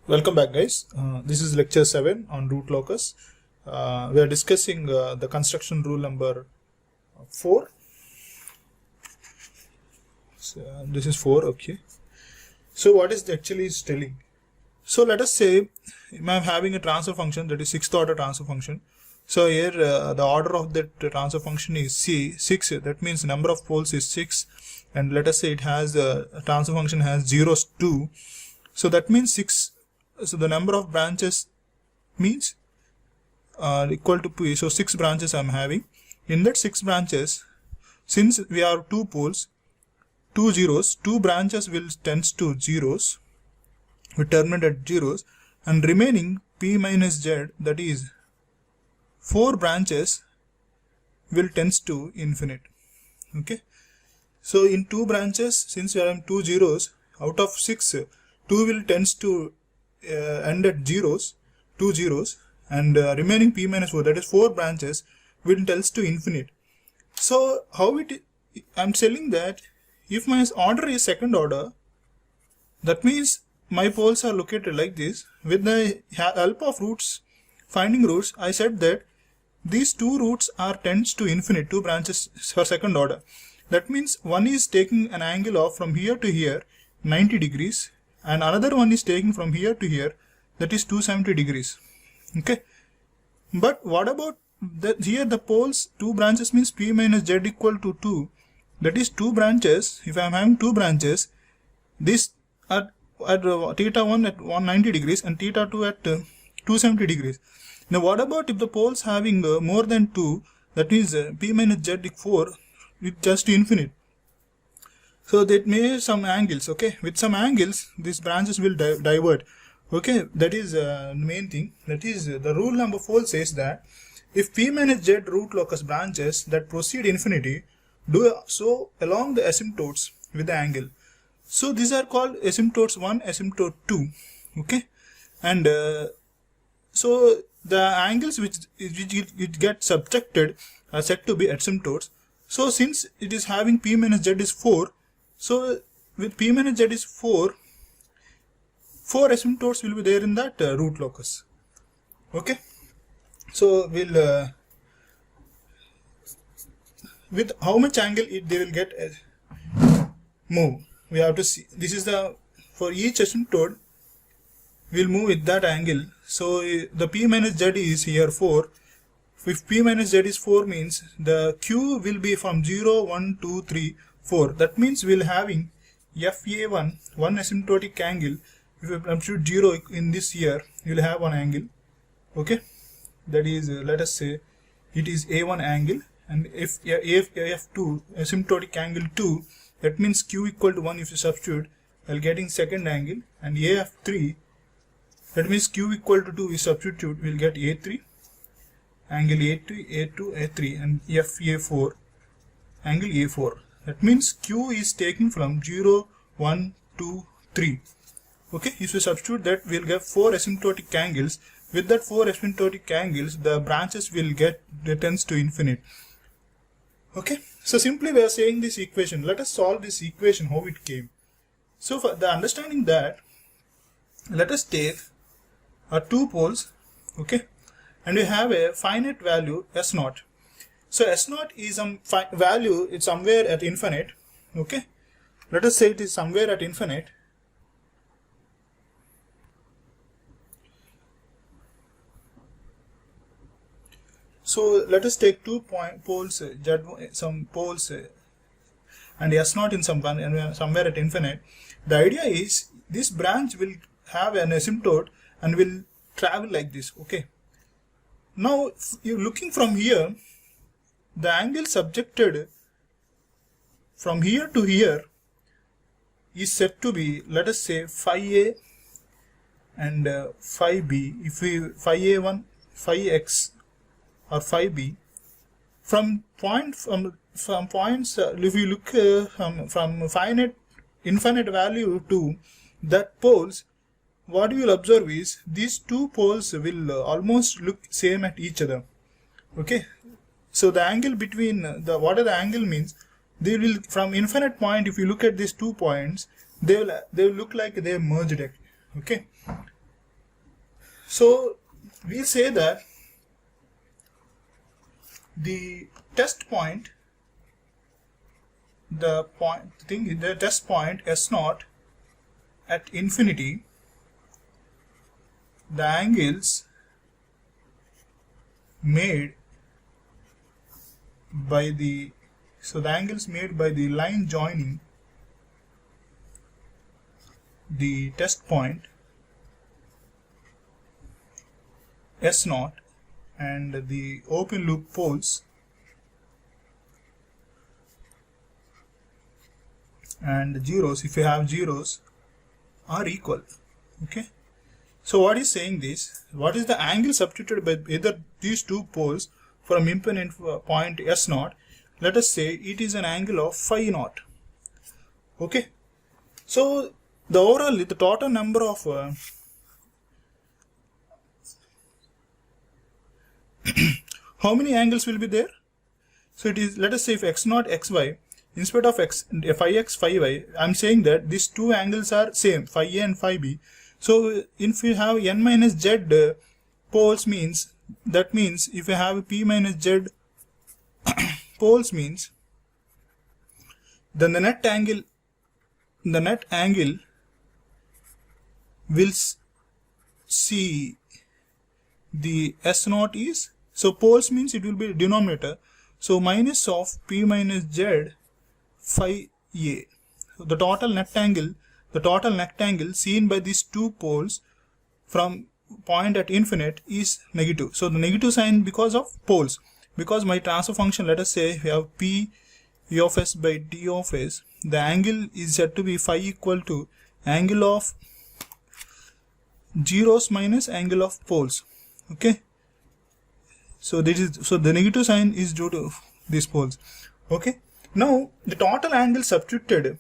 Welcome back, guys. This is lecture 7 on root locus. We are discussing the construction rule number 4. So, this is 4, okay. So what is actually is telling? So let us say I am having a transfer function that is 6th order transfer function. So here the order of that transfer function is 6. That means number of poles is 6, and let us say it has transfer function has zeros 2. So that means 6. So the number of branches means equal to p. So 6 branches I am having. In that 6 branches, since we have 2 poles, 2 zeros, 2 branches will tends to zeros, we terminate at zeros, and remaining p minus z, that is 4 branches, will tends to infinite. Okay. So in 2 branches, since we are having 2 zeros, out of 6, 2 will tends to end at zeros, 2 zeros, and remaining p minus 4, that is 4 branches, will tends to infinite. So how I'm telling that if my order is second order, that means my poles are located like this. With the help of roots, finding roots, I said that these 2 roots are tends to infinite, 2 branches for second order. That means one is taking an angle of from here to here 90 degrees, and another one is taking from here to here, that is 270 degrees. Okay. But what about here the poles, 2 branches means p minus z equal to 2. That is 2 branches. If I am having 2 branches, this at theta 1 at 190 degrees and theta 2 at 270 degrees. Now what about if the poles having more than 2, that is p minus z 4 with just infinite. So that may have some angles, okay. With some angles, these branches will divert. Okay, that is the main thing. That is the rule number 4 says that if p minus z root locus branches that proceed infinity, do so along the asymptotes with the angle. So these are called asymptotes 1, asymptote 2. Okay, and so the angles which get subtracted are said to be asymptotes. So since it is having p minus z is 4, so with p minus z is 4 asymptotes will be there in that root locus. Okay, so we'll with how much angle they will get move, we have to see. This is the, for each asymptote we'll move with that angle. So the p minus z is here 4. If p minus z is 4 means the q will be from 0, 1, 2, 3, 4. That means we'll having FA1, one asymptotic angle. If you compute 0 in this here, you will have one angle. Okay, that is let us say it is A1 angle, and if AF2 asymptotic angle 2, that means Q equal to 1. If you substitute, while getting second angle, and AF3, that means Q equal to 2, we substitute, we'll get A3 angle A2, A3, and FA4 angle A4. That means Q is taken from 0, 1, 2, 3. Okay, if you substitute that, we'll get 4 asymptotic angles. With that 4 asymptotic angles, the branches will get tends to infinite. Okay, so simply we are saying this equation. Let us solve this equation, how it came. So for the understanding that, let us take 2 poles, okay, and we have a finite value S0. So S0 is some value, it's somewhere at infinite. Okay, let us say it is somewhere at infinite. So let us take 2 poles, some poles, and S0 in somewhere at infinite. The idea is this branch will have an asymptote and will travel like this. Okay. Now you looking from here, the angle subjected from here to here is said to be, let us say, phi A and phi B. If we phi A1, phi X, or phi B, from points, if you look from infinite value to that poles, what you will observe is these 2 poles will almost look same at each other. Okay, so the angle between what are the angle means, they will from infinite point, if you look at these 2 points, they will look like they are merged. Okay, So we'll say that the test point, the test point S0 at infinity, the angles made by the line joining the test point S0 and the open loop poles and zeros, if you have zeros, are equal. Okay, so what is saying this, what is the angle substituted by either these two poles from infinite point S0? Let us say it is an angle of phi naught. Okay, so the total number of how many angles will be there? So it is, let us say if x0 xy, instead of phi x phi y, I am saying that these two angles are same, phi a and phi b. So if you have n minus z poles, means that means if you have p minus z poles, means then the net angle will see the S0 is, so poles means it will be denominator, so minus of p minus z phi a. So the total net angle seen by these two poles from point at infinite is negative. So the negative sign because of poles, because my transfer function, let us say we have p u of s by d of s, the angle is said to be phi equal to angle of zeros minus angle of poles. Okay, so the negative sign is due to these poles. Okay, now the total angle subtracted,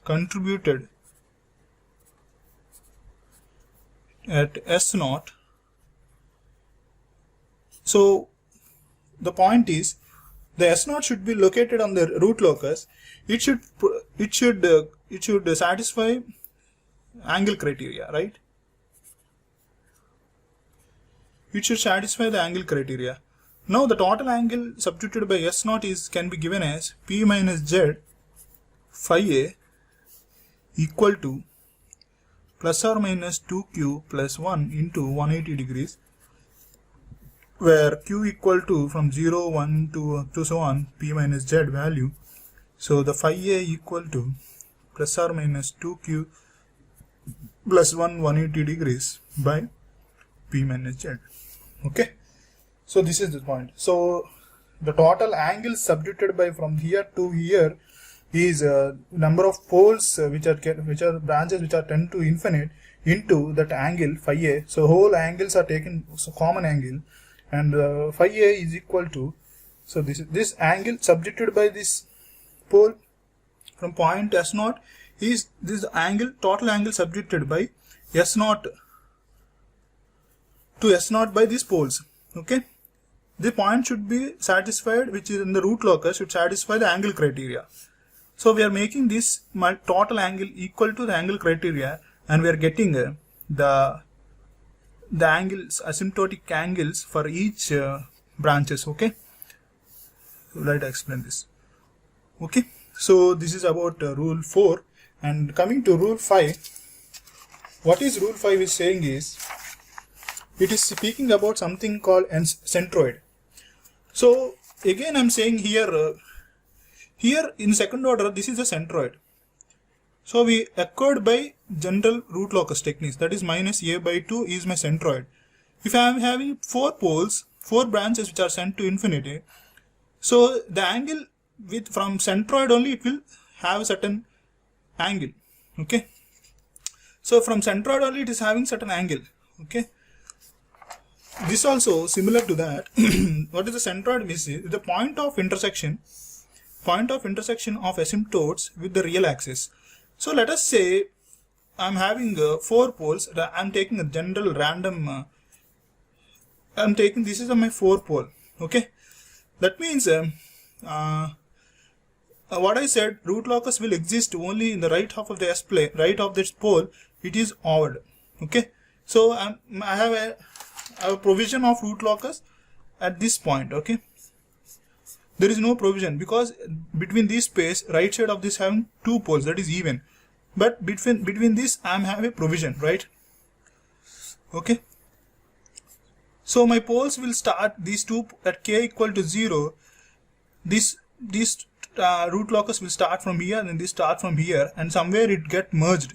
contributed at S0. So the point is, the S0 should be located on the root locus. It should satisfy angle criteria, right? It should satisfy the angle criteria. Now the total angle substituted by S0 can be given as p minus z phi a equal to plus or minus 2q plus 1 into 180 degrees, where q equal to from 0, 1 to so on, p minus z value. So the phi a equal to plus or minus 2q plus 1 180 degrees by p minus z. Okay, so this is the point. So the total angle substituted by from here to here is number of poles which are branches which are tend to infinite into that angle phi a. So whole angles are taken, so common angle, and phi a is equal to, so this angle substituted by this pole from point S0 is this angle, total angle substituted by S0 to S0 by these poles. Okay, the point should be satisfied, which is in the root locus, should satisfy the angle criteria. So we are making this total angle equal to the angle criteria, and we are getting the angles, asymptotic angles for each branches. Okay, so let us explain this. Okay, so this is about rule 4, and coming to rule 5. What is rule 5 is saying is, it is speaking about something called centroid. So again I am saying here, here in second order, this is a centroid. So we occurred by general root locus techniques, that is minus a by 2 is my centroid. If I am having 4 poles, 4 branches which are sent to infinity, so the angle with from centroid only it will have a certain angle. Okay, so from centroid only it is having certain angle. Okay, this also similar to that. What is the centroid? Means the point of intersection of asymptotes with the real axis. So let us say I am having 4 poles. I am taking a general random. I am taking, this is my 4 pole. Okay, that means I what I said, root locus will exist only in the right half of the S plane, right of this pole. It is odd. Okay, so I have a provision of root locus at this point. Okay, there is no provision because between this space, right side of this having two poles, that is even, but between this I am having a provision, right? Okay, so my poles will start, these two at k equal to 0. This root locus will start from here, and this start from here, and somewhere it get merged,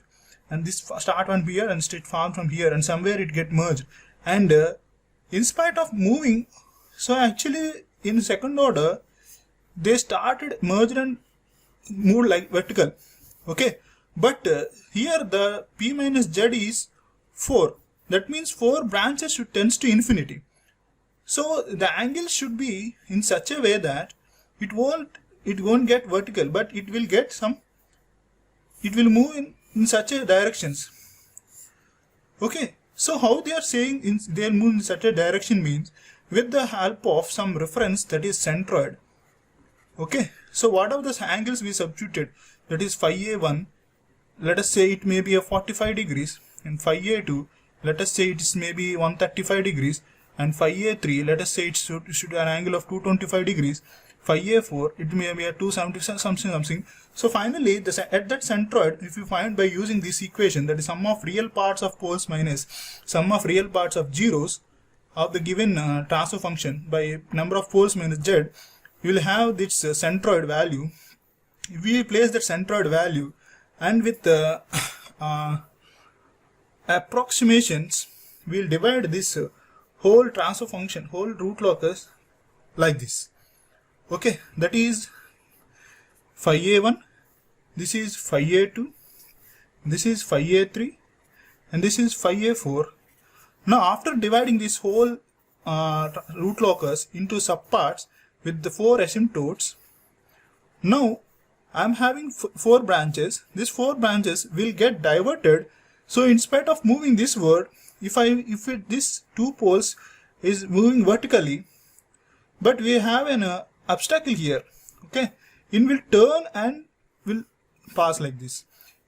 and this start from here and straight form from here, and somewhere it get merged, and in spite of moving, so actually in second order they started merged and moved like vertical. Okay, but here the p minus z is 4. That means 4 branches should tends to infinity. So the angle should be in such a way that it won't get vertical, but it will get some, it will move in such a directions. Okay, so how they are saying they are moving in such a direction means with the help of some reference, that is centroid. Okay, so what are the angles we substituted, that is phi a1, let us say it may be a 45 degrees, and phi a2, let us say it is maybe 135 degrees, and phi a3, let us say it should an angle of 225 degrees, phi a4, it may be a 270 something. So finally at that centroid, if you find by using this equation, that is sum of real parts of poles minus sum of real parts of zeros of the given transfer function by number of poles minus z, you will have this centroid value. We place that centroid value, and with approximations we will divide this whole transfer function, whole root locus, like this. Okay, that is phi a1, this is phi a2, this is phi a3, and this is phi a4. Now after dividing this whole root locus into subparts with the 4 asymptotes, now I am having 4 branches. These 4 branches will get diverted. So in spite of moving this word, if this 2 poles is moving vertically, but we have an obstacle here. Okay, it will turn and will pass like this.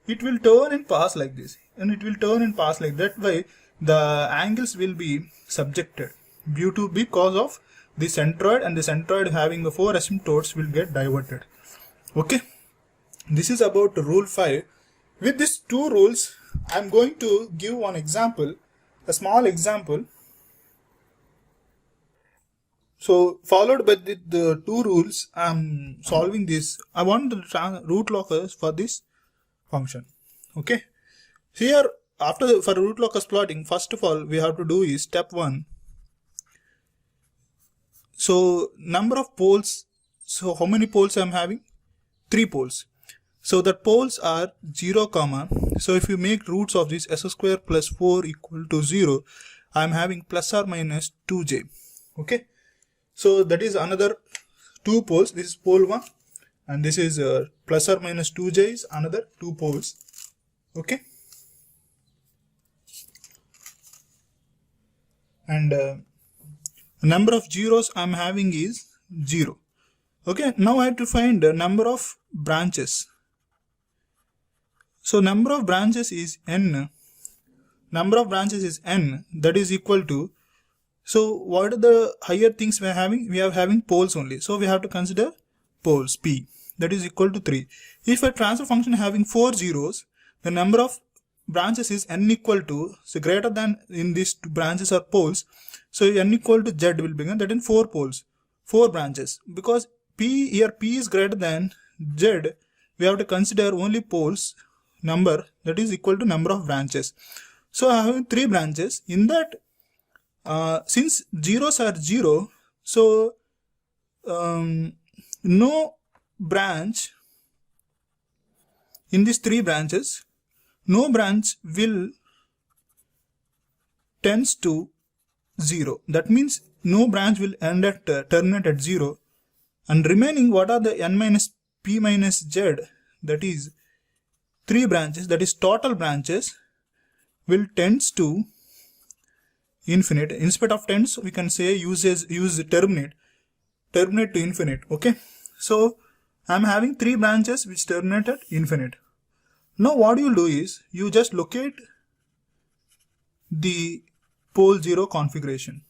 It will turn and pass like this, and it will turn and pass like that. Way the angles will be subjected due to because of the centroid, and the centroid having the 4 asymptotes will get diverted. Okay, this is about rule 5. With these 2 rules, I am going to give one example, a small example. So followed by the 2 rules, I am solving this. I want the root locus for this function. Okay, here for root locus plotting, first of all we have to do is step 1. So number of poles, so how many poles I am having? 3 poles. So the poles are 0, so if you make roots of this s square plus 4 equal to 0, I am having plus or minus 2j. Okay, so that is another 2 poles. This is pole 1, and this is plus or minus 2j is another 2 poles. Okay, and number of zeros I am having is 0. Okay, now I have to find the number of branches. So number of branches is n. Number of branches is n, that is equal to, so what are the higher things we are having? We are having poles only. So we have to consider poles p, that is equal to 3. If a transfer function having 4 zeros, the number of branches is n equal to, so greater than in these 2 branches are poles. So n equal to z will become, that in 4 poles, 4 branches. Because p here p is greater than z, we have to consider only poles number, that is equal to number of branches. So I have 3 branches. In that, since zeros are 0, so no branch in these 3 branches, no branch will tends to 0. That means no branch will end at terminate at 0, and remaining what are the n minus p minus z, that is 3 branches, that is total branches will tends to infinite. Instead of tends, we can say use terminate to infinite. Okay, so I'm having 3 branches which terminate at infinite. Now what you will do is, you just locate the pole 0 configuration.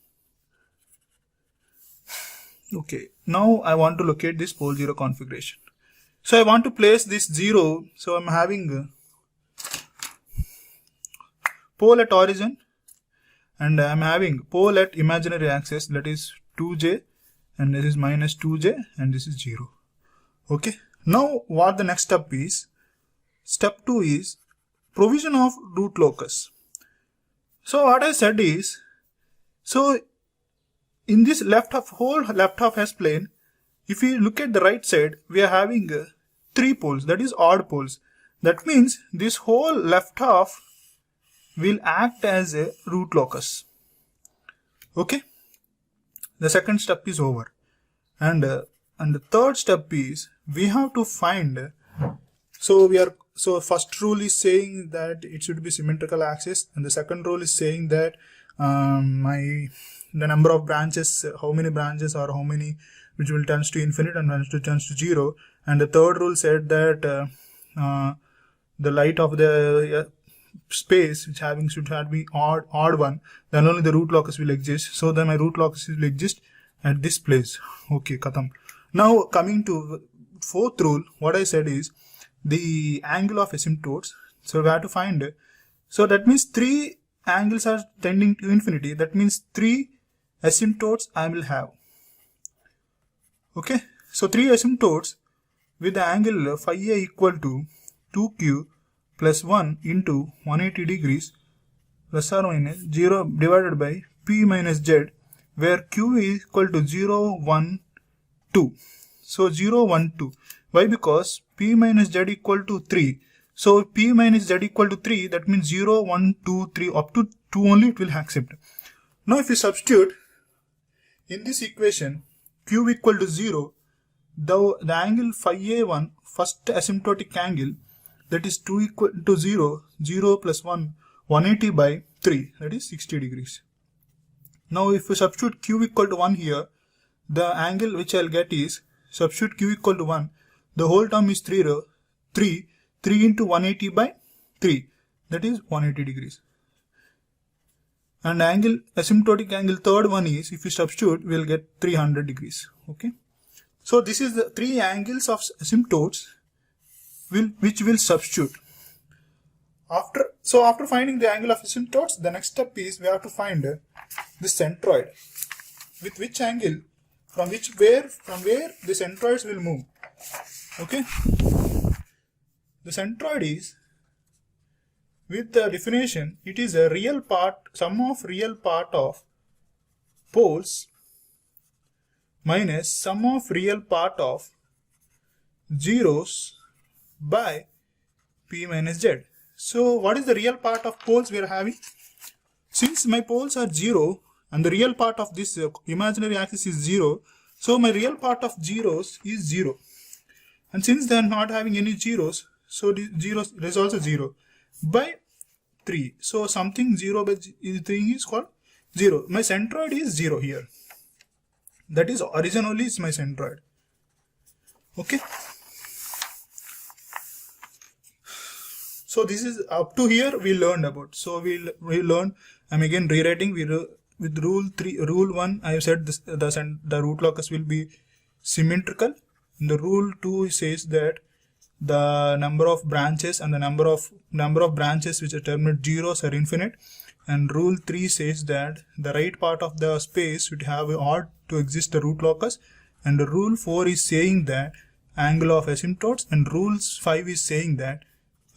Okay, now I want to locate this pole 0 configuration. So I want to place this 0, so I'm having pole at origin, and I'm having pole at imaginary axis, that is 2j, and this is minus 2j, and this is 0. Okay, now what the next step is? Step 2 is provision of root locus. So what I said is, so in this whole left half S plane, if we look at the right side, we are having 3 poles, that is odd poles. That means this whole left half will act as a root locus. Okay, the second step is over, and the third step is, we have to find. So first rule is saying that it should be symmetrical axis, and the second rule is saying that the number of branches, how many branches or how many which will tends to infinite and tends to 0, and the third rule said that the light of the space which should have be odd one, then only the root locus will exist. So then my root locus will exist at this place. Okay, katam. Now coming to fourth rule, what I said is the angle of asymptotes. So we have to find, so that means 3 angles are tending to infinity, that means 3 asymptotes I will have. Okay, so 3 asymptotes with the angle phi a equal to 2q plus 1 into 180 degrees plus or minus 0 divided by p minus z, where q is equal to 0, 1, 2. So 0, 1, 2. Why? Because p minus z equal to 3. So p minus z equal to 3, that means 0, 1, 2, 3, up to 2 only it will accept. Now if you substitute in this equation q equal to 0, the angle phi a1, first asymptotic angle, that is 2 equal to 0, 0 plus 1, 180 by 3, that is 60 degrees. Now if you substitute q equal to 1 here, the angle which I'll get is, substitute q equal to 1, the whole term is 3 into 180 by 3, that is 180 degrees. And angle, asymptotic angle third one is, if you substitute, we'll get 300 degrees. Okay, so this is the 3 angles of asymptotes which will substitute. After finding the angle of asymptotes, the next step is we have to find the centroid, with which angle, from where the centroids will move. Okay, the centroid is, with the definition, it is a real part, sum of real part of poles minus sum of real part of zeros by p minus z. So what is the real part of poles we are having? Since my poles are 0 and the real part of this imaginary axis is 0, so my real part of zeros is 0. And since they are not having any zeros, so the zeros, there is also 0 by 3. So something 0 by 3 is called 0. My centroid is 0 here. That is, origin only is my centroid. Okay. So this is up to here we learned about. So we learned, I'm again rewriting, with rule 1 I have said this, the root locus will be symmetrical. And the rule 2 says that the number of branches and the number of branches which are terminate zeros are infinite. And rule 3 says that the right part of the space should have a odd to exist a root locus. And the rule 4 is saying that angle of asymptotes, and rule 5 is saying that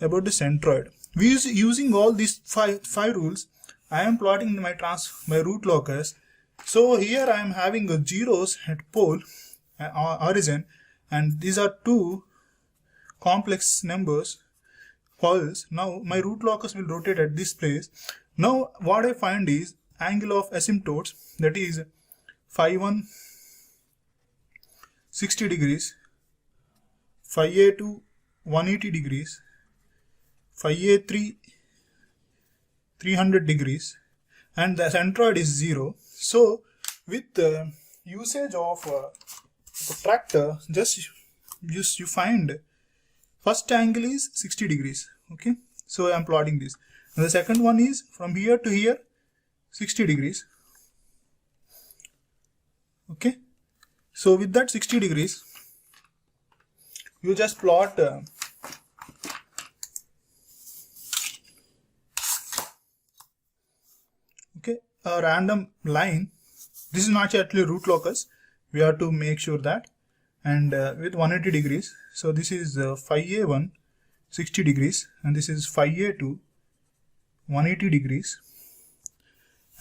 about the centroid. Using all these five rules, I am plotting my root locus. So here I am having a zeros at pole origin, and these are 2 complex numbers poles. Now my root locus will rotate at this place. Now what I find is angle of asymptotes, that is phi 1 60 degrees, phi a2 180 degrees, phi a3 300 degrees, and the centroid is 0. So with the usage of protractor, just you find first angle is 60 degrees. Okay, so I am plotting this, and the second one is from here to here 60 degrees. Okay, so with that 60 degrees, you just plot okay, a random line. This is not actually root locus, we have to make sure that, and with 180 degrees. So this is phi a1 60 degrees, and this is phi a2 180 degrees,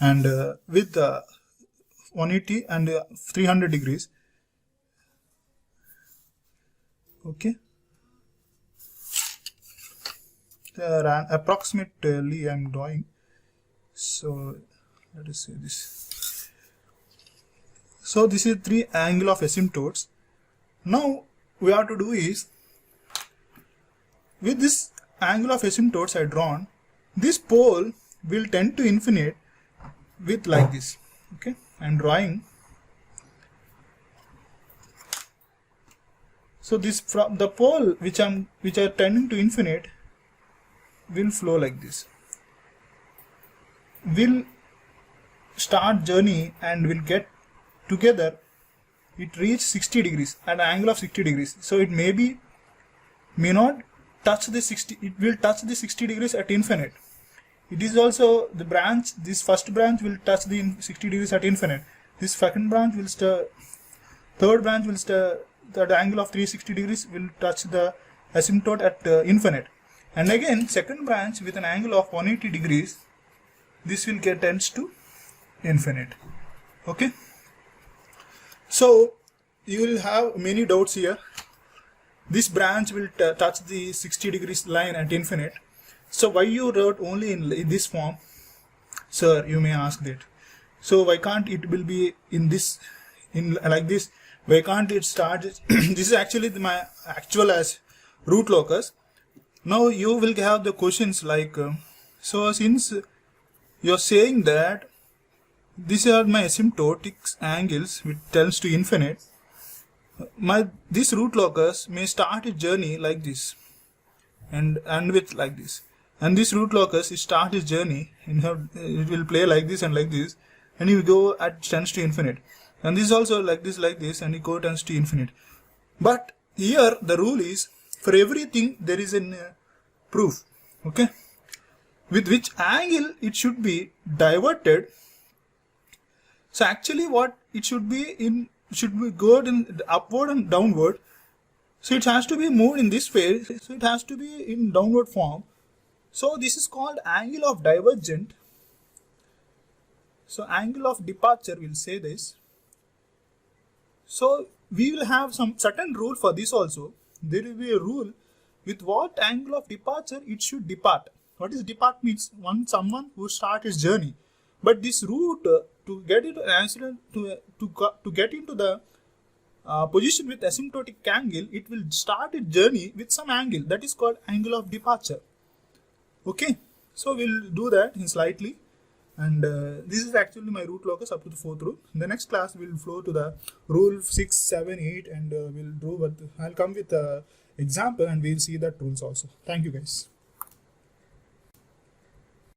and with 180 and 300 degrees. Okay, approximately I am drawing. So let us say this. So this is 3 angle of asymptotes. Now we have to do is, with this angle of asymptotes I drawn, this pole will tend to infinite with like this. Okay, I am drawing. So this from the pole which are tending to infinite will flow like this. Will start journey and will get together. It reach 60 degrees at an angle of 60 degrees. So it may not touch the 60. It will touch the 60 degrees at infinite. It is also the branch. This first branch will touch the 60 degrees at infinite. This second branch will third branch will the angle of 360 degrees will touch the asymptote at infinite. And again, second branch with an angle of 180 degrees, this will tends to infinite. Okay. So you will have many doubts here. This branch will touch the 60 degrees line at infinite. So why you wrote only in this form, sir? You may ask that. So why can't it will be in this, in like this? Why can't it start? This is actually my actual as root locus. Now you will have the questions like, so since you are saying that these are my asymptotic angles which tends to infinite, this root locus may start its journey like this and end with like this, and this root locus it start its journey and it will play like this, and you go at tends to infinite, and this is also like this, and it go tends to infinite. But here the rule is, for everything there is a proof. Okay, with which angle it should be diverted. So actually what it should be in, should be go in upward and downward. So it has to be moved in this way. So it has to be in downward form. So this is called angle of divergent. So angle of departure, we'll say this. So we will have some certain rule for this also. There will be a rule with what angle of departure it should depart. What is depart means? Someone who start his journey. But this route to get into an accident, to get into the position with asymptotic angle, it will start its journey with some angle that is called angle of departure. Okay, so we'll do that in slightly, and this is actually my root locus up to the 4th rule. In the next class we'll flow to the rule 6, 7, 8, and we'll do what I'll come with example, and we'll see that rules also. Thank you guys.